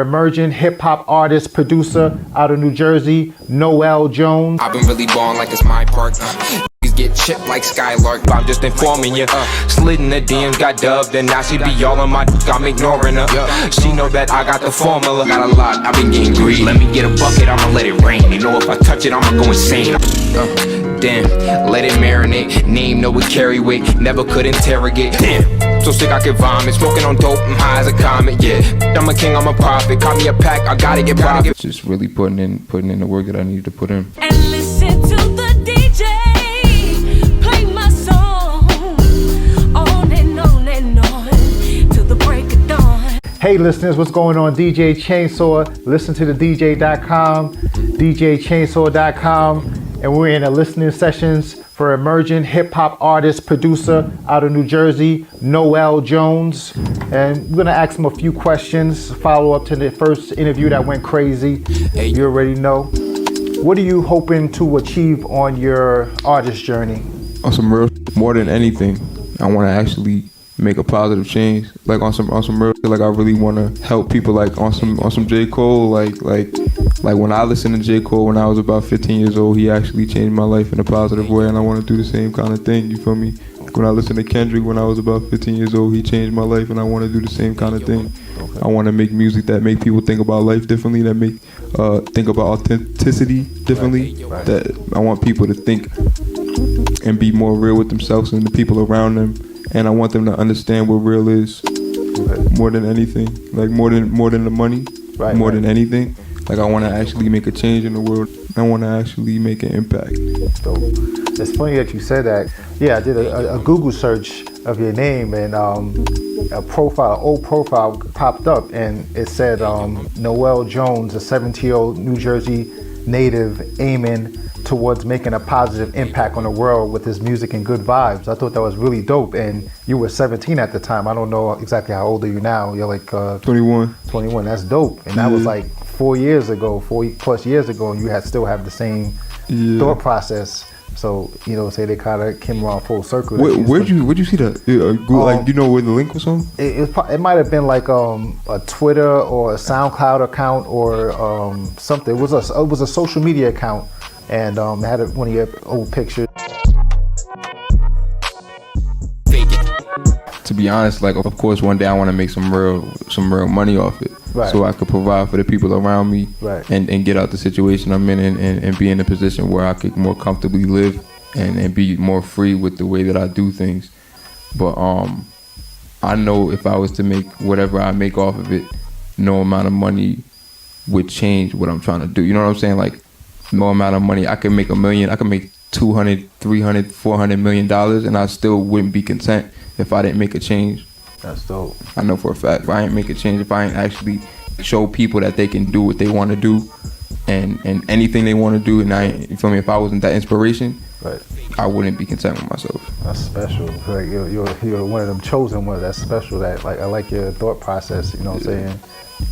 Emerging hip-hop artist, producer out of New Jersey, Noel Jones. I've been really balling like it's my park. These get chipped like Skylark. I'm just informing you. Slid in the DMs, got dubbed, and now she be all on my I'm ignoring her. She know that I got the formula. Got a lot, I've been getting greedy. Let me get a bucket, I'ma let it rain. You know if I touch it, I'ma go insane. Damn, let it marinate. Name know we carry weight, never could interrogate. Damn, so sick I could vomit. Smoking on dope, I'm high as a comet. Yeah, I'm a king, I'm a prophet. Call me a pack, I gotta get profit. Just really putting in the work that I needed to put in. And listen to the DJ play my song on and on and on till the break of dawn. Hey listeners, what's going on? DJ Chainsaw. Listen to the DJ.com, DJChainsaw.com, and we're in the listening sessions for emerging hip-hop artist, producer out of New Jersey, Noel Jones. And we're gonna ask him a few questions, follow up to the first interview that went crazy. You already know. What are you hoping to achieve on your artist journey? On some real, more than anything, I want to actually make a positive change. Like on some real, like I really want to help people. Like on some J. Cole, like when I listened to J. Cole when I was about 15 years old, he actually changed my life in a positive way, and I want to do the same kind of thing. You feel me? When I listened to Kendrick when I was about 15 years old, he changed my life, and I want to do the same kind of thing. I want to make music that make people think about life differently, that make think about authenticity differently. That I want people to think and be more real with themselves and the people around them, and I want them to understand what real is more than anything. Like more than the money, more than anything. Like I want to actually make a change in the world. I want to actually make an impact. So it's funny that you said that. Yeah, I did a Google search of your name, and old profile popped up, and it said Noel Jones, a 17-year-old New Jersey native, aiming towards making a positive impact on the world with his music and good vibes. I thought that was really dope. And you were 17 at the time. I don't know exactly how old are you now. You're like 21. 21. That's dope. And that was like 4 years ago, 4+ years ago, and you still have the same thought process. So, you know, say they kind of came around full circle. Where'd you see that? Like, do you know where the link was on? It might have been like a Twitter or a SoundCloud account or something. It was a social media account, and it had one of your old pictures. To be honest, like of course, one day I want to make some real money off it, so I could provide for the people around me, and get out the situation I'm in, and be in a position where I could more comfortably live and be more free with the way that I do things. But I know if I was to make whatever I make off of it, no amount of money would change what I'm trying to do. You know what I'm saying? Like no amount of money, I could make $1 million, I could make $200, $300, $400 million, and I still wouldn't be content if I didn't make a change. That's dope. I know for a fact, if I ain't make a change, if I ain't actually show people that they can do what they want to do, and anything they want to do, and you feel me, if I wasn't that inspiration, I wouldn't be content with myself. That's special. Like you're one of them chosen ones. That's special. That like I like your thought process. You know what I'm saying?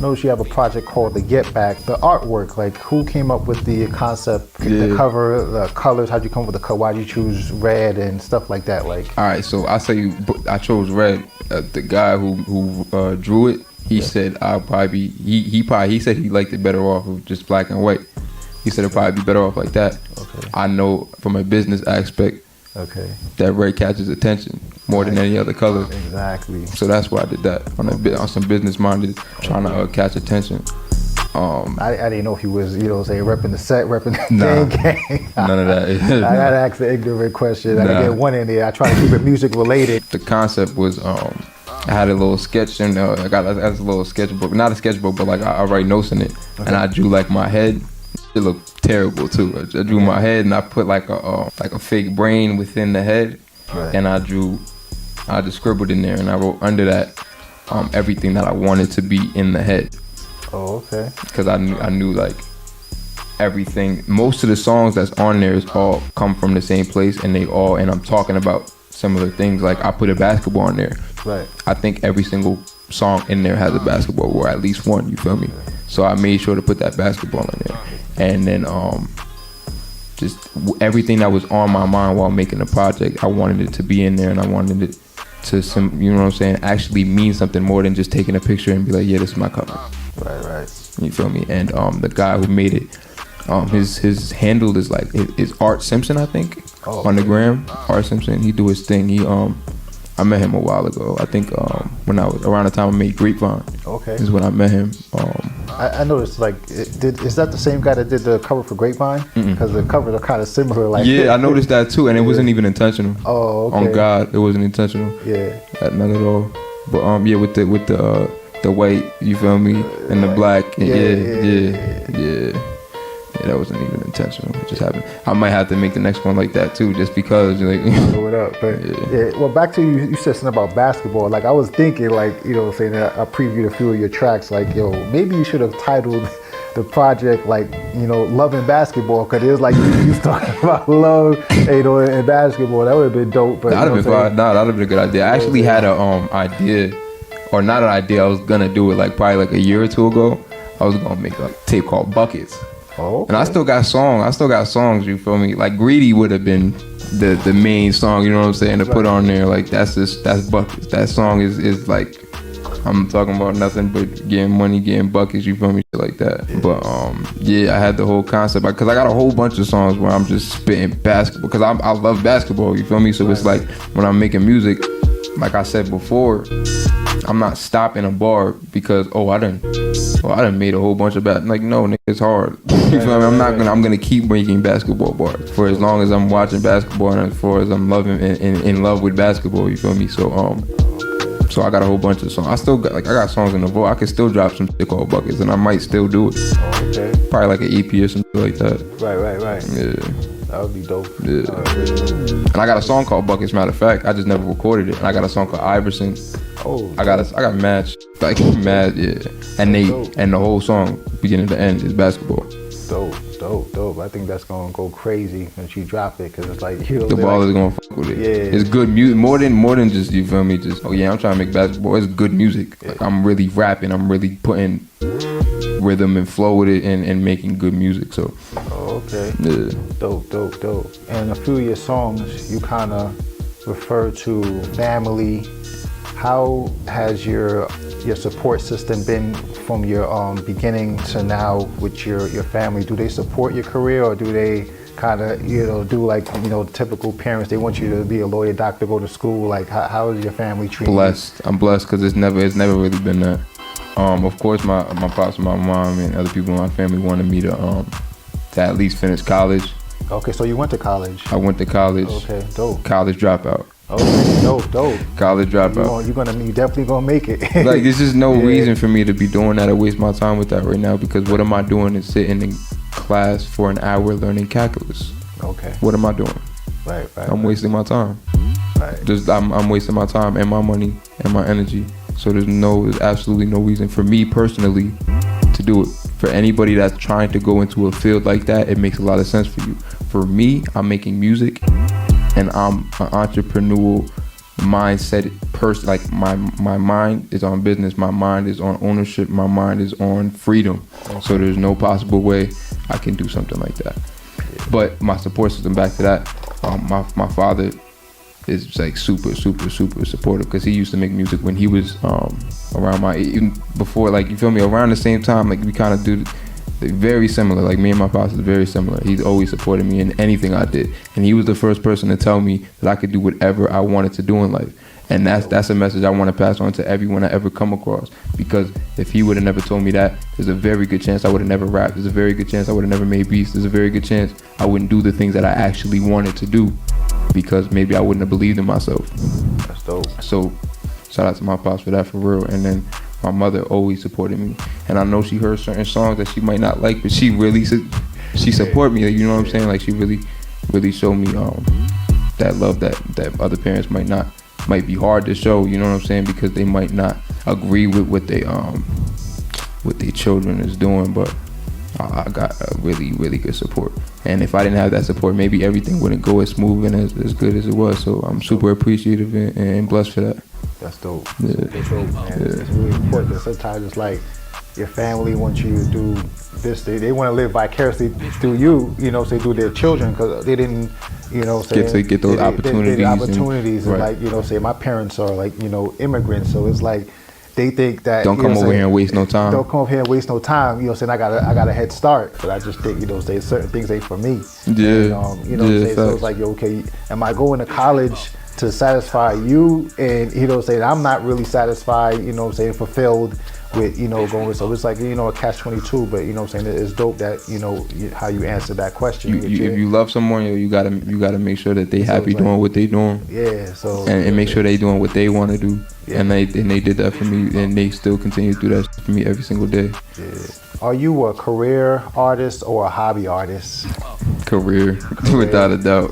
Notice you have a project called The Get Back. The artwork, like who came up with the concept, the cover, the colors? How'd you come up with the color? Why'd you choose red and stuff like that? Like, all right, so I chose red. The guy who drew it, he said I'll probably be. He said he liked it better off of just black and white. He said it'd probably be better off like that. Okay. I know from a business aspect. Okay. That red catches attention more than any other color. Exactly. So that's why I did that on some business minded, trying to catch attention. I didn't know if he was, you know, say repping the set, repping the gang. None of that. I gotta ask the ignorant question. I didn't get one in there. I try to keep it music related. The concept was I had a little sketch, and I got a little sketchbook, not a sketchbook, but like I write notes in it, and I drew like my head. It looked terrible too. I drew my head, and I put like a fake brain within the head, and I just scribbled in there, and I wrote under that everything that I wanted to be in the head. Oh, okay. Because I knew like everything. Most of the songs that's on there is all come from the same place, and I'm talking about similar things. Like I put a basketball on there. Right. I think every single song in there has a basketball, or at least one. You feel me? So I made sure to put that basketball in there. And then just everything that was on my mind while making the project, I wanted it to be in there, and I wanted it to, you know what I'm saying, actually mean something more than just taking a picture and be like, yeah, this is my cover. Right. You feel me? And the guy who made it, his handle is like is Art Simpson, I think, on the gram. Art Simpson. He do his thing. I met him a while ago. I think when I was around the time I made Grapevine. Okay. Is when I met him. I noticed, like, is that the same guy that did the cover for Grapevine? Because the covers are kind of similar. Like, yeah, I noticed that too, and it wasn't even intentional. Oh, okay. On God, it wasn't intentional. Yeah. Not at all. But yeah, with the white, you feel me, and the black. Yeah. Yeah, that wasn't even intentional. It just happened. I might have to make the next one like that too, just because. Like, blow it up. But yeah. Well, back to you said something about basketball. Like, I was thinking, like, saying that I previewed a few of your tracks. Like, maybe you should have titled the project like, loving basketball, because it was like you was talking about love, and basketball. That would have been dope. But that'd have been fine. Nah, that'd have been a good idea. I actually had a idea, or not an idea. I was gonna do it like probably like a year or two ago. I was gonna make a tape called Buckets. Oh, okay. And I still got songs, you feel me? Like Greedy would have been the main song, you know what I'm saying, to put on there. Like that's Buckets. That song is like, I'm talking about nothing but getting money, getting buckets, you feel me? Shit like that. Yeah. But I had the whole concept, because I got a whole bunch of songs where I'm just spitting basketball, because I love basketball, you feel me? So it's like when I'm making music, like I said before, I'm not stopping a bar because I done made a whole bunch of like, no, nigga, it's hard. You feel me? I'm gonna keep making basketball bars for as long as I'm watching basketball and as far as I'm loving in love with basketball. You feel me? So so I got a whole bunch of songs. I still got I got songs in the vault. I could still drop some shit called Buckets, and I might still do it. Okay. Probably like an EP or something like that. Right. Yeah. That would be dope. Yeah. And I got a song called Buckets, matter of fact. I just never recorded it. And I got a song called Iverson. Oh. I got mad, like mad, yeah. And the whole song, beginning to end, is basketball. Dope. I think that's gonna go crazy when you drop it, because it's like the ball is gonna fuck with it. Yeah. It's good music, more than just, you feel me, just I'm trying to make basketball. It's good music. Like, I'm really rapping. I'm really putting rhythm and flow with it and making good music. So. Okay. Yeah. Dope. And a few of your songs, you kind of refer to family. How has your support system been from your beginning to now with your family? Do they support your career, or do they kind of do like typical parents? They want you to be a lawyer, doctor, go to school. Like, how is your family treating you? I'm blessed because it's never really been that. Of course, my pops, my mom, and other people in my family wanted me to at least finish college. Okay, so you went to college. I went to college. Okay, dope. College dropout. Okay, dope. College dropout. You definitely gonna make it. Like, there's just no reason for me to be doing that or waste my time with that right now, because what am I doing is sitting in class for an hour learning calculus. Okay. What am I doing? Right. I'm wasting my time. Right. I'm wasting my time and my money and my energy. So there's absolutely no reason for me personally to do it. For anybody that's trying to go into a field like that, it makes a lot of sense for you. For me, I'm making music, and I'm an entrepreneurial mindset person. Like, my mind is on business, my mind is on ownership, my mind is on freedom. So there's no possible way I can do something like that. But my support system, back to that, my father is like super supportive, because he used to make music when he was around my, even before, like, you feel me, around the same time. Like, we kind of do very similar. Like, me and my pops is very similar. He's always supported me in anything I did, and he was the first person to tell me that I could do whatever I wanted to do in life. And that's a message I want to pass on to everyone I ever come across, because if he would have never told me that, there's a very good chance I would have never rapped. There's a very good chance I would have never made beats. There's a very good chance I wouldn't do the things that I actually wanted to do, because maybe I wouldn't have believed in myself. That's dope. So shout out to my pops for that, for real. And then my mother always supported me, and I know she heard certain songs that she might not like, but she really support me. Like, you know what I'm saying? Like, she really showed me that love that other parents might be hard to show. You know what I'm saying? Because they might not agree with what their children is doing, but I got a really good support. And if I didn't have that support, maybe everything wouldn't go as smooth and as good as it was. So I'm super appreciative and blessed for that. That's dope. Yeah. That's dope, man. It's really important. Sometimes it's like your family wants you to do this. They want to live vicariously through you, say through their children, because they didn't, get those opportunities. Opportunities. And Right. Like, say my parents are like, immigrants. So it's like, they think that Don't you know come what over I'm here and waste no time. Don't come over here and waste no time. You know what I'm saying? I got a head start, but I just think, you know, say certain things ain't for me. Yeah. And, you know what I'm saying? So it's like, yo, okay, am I going to college to satisfy you? And you know what I'm saying, I'm not really satisfied, you know what I'm saying, fulfilled with, you know, going. So it's like, you know, a catch-22, but you know what I'm saying, it's dope that, you know, how you answer that question. If you love someone, you gotta make sure that they happy like, doing what they doing. Yeah, so and make sure they doing what they want to do. Yeah. And they did that for me, and they still continue to do that for me every single day. Yeah. Are you a career artist or a hobby artist? Career. Without a doubt.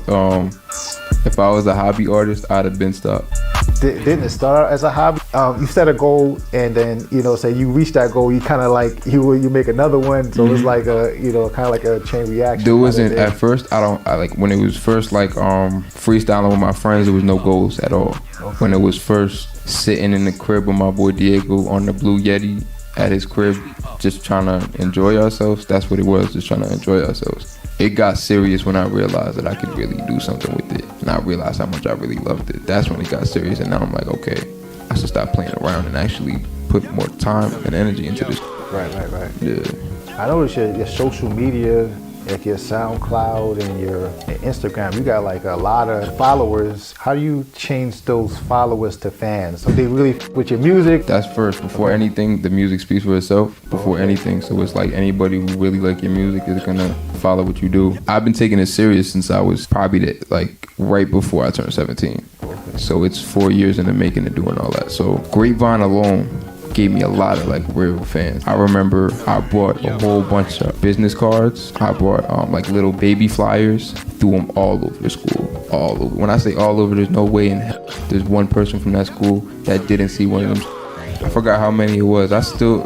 If I was a hobby artist, I'd have been stopped. Didn't it start out as a hobby? You set a goal, and then, you know, say you reach that goal, you kind of like you make another one, so it's like a, you know, kind of like a chain reaction. There wasn't at first. I like when it was first like freestyling with my friends. There was no goals at all. Okay. When it was first sitting in the crib with my boy Diego on the Blue Yeti at his crib, just trying to enjoy ourselves. That's what it was, just trying to enjoy ourselves. It got serious when I realized that I could really do something with it, and I realized how much I really loved it. That's when it got serious, and now I'm like, okay, I should stop playing around and actually put more time and energy into this. Right. Yeah. I noticed your social media, like your SoundCloud and your Instagram, you got like a lot of followers. How do you change those followers to fans? So they really with your music? That's first. Before anything, the music speaks for itself. Before anything, so it's like anybody who really like your music is gonna follow what you do. I've been taking it serious since I was probably like right before I turned 17. So it's 4 years in the making of doing all that. So Grapevine alone gave me a lot of like real fans. I remember I bought a whole bunch of business cards. I bought like little baby flyers, threw them all over the school, all over. When I say all over, there's no way in hell there's one person from that school that didn't see one of them. I forgot how many it was. I still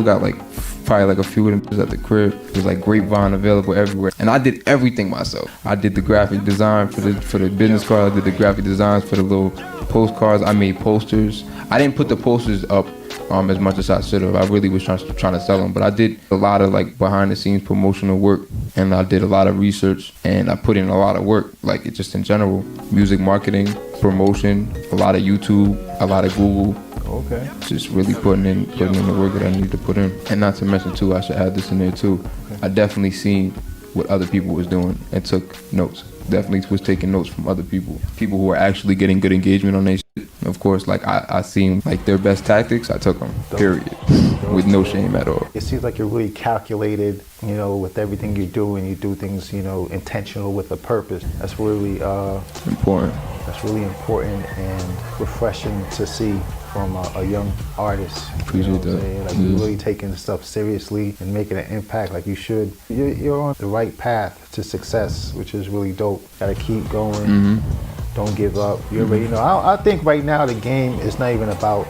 got like probably like a few of them at the crib. It was like Grapevine available everywhere, and I did everything myself. I did the graphic design for the business cards. I did the graphic designs for the little postcards. I made posters. I didn't put the posters up as much as I should have. I really was trying to sell them, but I did a lot of like behind the scenes promotional work, and I did a lot of research, and I put in a lot of work, like it just in general, music marketing, promotion, a lot of YouTube, a lot of Google. Okay. Just really putting in the work that I need to put in. And not to mention too, I should add this in there too. Okay. I definitely seen what other people was doing and took notes. Definitely was taking notes from other people who were actually getting good engagement on their shit. Of course, like I seen like their best tactics, I took them, period, with no shame at all. It seems like you're really calculated, you know, with everything you do, and you do things, you know, intentional with a purpose. That's really important. That's really important and refreshing to see from a young artist. Appreciate that. Like you're really taking stuff seriously and making an impact like you should. You're on the right path to success, which is really dope. Gotta keep going. Mm-hmm. Don't give up. You already know. I think right now the game is not even about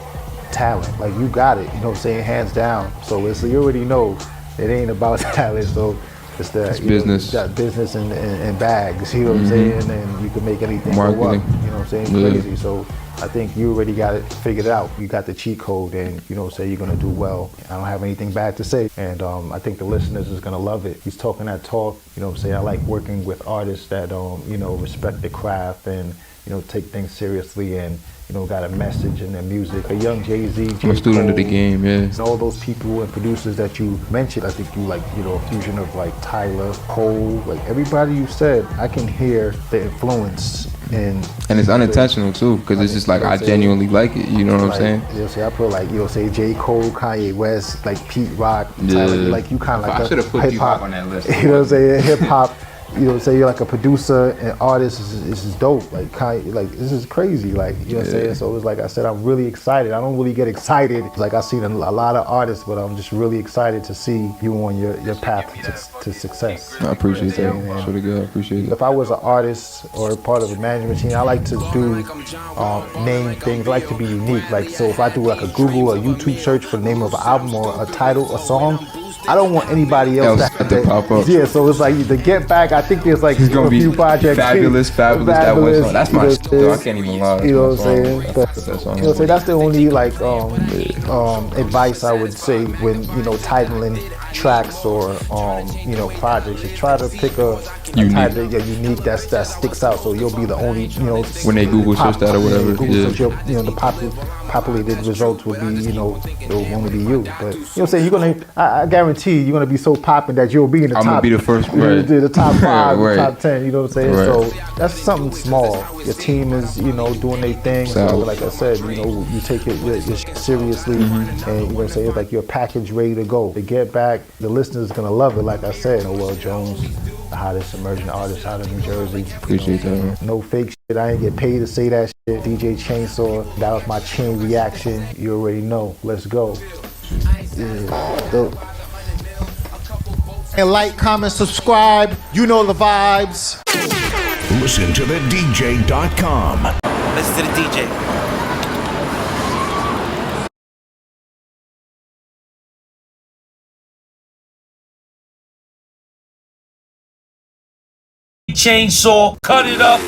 talent. Like you got it, you know what I'm saying, hands down. So it's, you already know it ain't about talent. So it's business. Know, business and bags, you know what I'm saying? And you can make anything marketing. Go up, you know what I'm saying? Crazy. So I think you already got it figured out. You got the cheat code, and you know, say you're gonna do well. I don't have anything bad to say, and I think the listeners is gonna love it. He's talking that talk, you know what I'm saying? I like working with artists that you know, respect the craft and, you know, take things seriously and, you know, got a message in their music. A young Jay-Z, I'm a student of the game, yeah. And all those people and producers that you mentioned, I think you like, you know, a fusion of like Tyler, Cole, like everybody you said, I can hear the influence. And it's unintentional too, because it's just like I genuinely like it, you know what I'm saying? You'll say I put like, you'll say J. Cole, Kanye West, like Pete Rock, Tyler, like you kind of like I should have put Pete Rock on that list. You know what I'm saying? Hip hop. You know, say you're like a producer and artist. This is dope. Like this is crazy. Like, you know what I'm saying? So it's like I said, I'm really excited. I don't really get excited. Like I've seen a lot of artists, but I'm just really excited to see you on your path to success. I appreciate that. Really good. I appreciate it. If I was an artist or a part of a management team, I like to do name things. I like to be unique. Like, so if I do like a Google or YouTube search for the name of an album or a title, a song, I don't want anybody else to pop up. Yeah, so it's like the Get Back. I think there's like it's gonna a few projects. Fabulous. That one song. That's my shit, though. I can't even lie. You know what I'm saying? But, you know, so that's the only like advice I would say when, you know, titling tracks or you know, projects. You try to pick a title unique that sticks out. So you'll be the only, you know, when they Google search that or whatever. Google search, you know, the populated results will be, you know, it will only be you. But you know what I'm saying? You're gonna, I guarantee you're gonna be so popping that you'll be in the I'm top. gonna be the first, the top 5, right. top 10. You know what I'm saying? Right. So that's something small. Your team is, you know, doing their thing. So Solid. like I said, you know, you take your shit seriously, and you know what I'm saying? It's like your package ready to go. To get back, the listeners gonna love it. Like I said, Noel Jones, the hottest emerging artist out of New Jersey. Appreciate that, man. No fake shit. I ain't get paid to say that shit. DJ Chainsaw, that was my chain reaction. You already know. Let's go. Yeah, dope. And like, comment, subscribe. You know the vibes. Listen to the DJ.com. Listen to the DJ. Chainsaw, cut it up.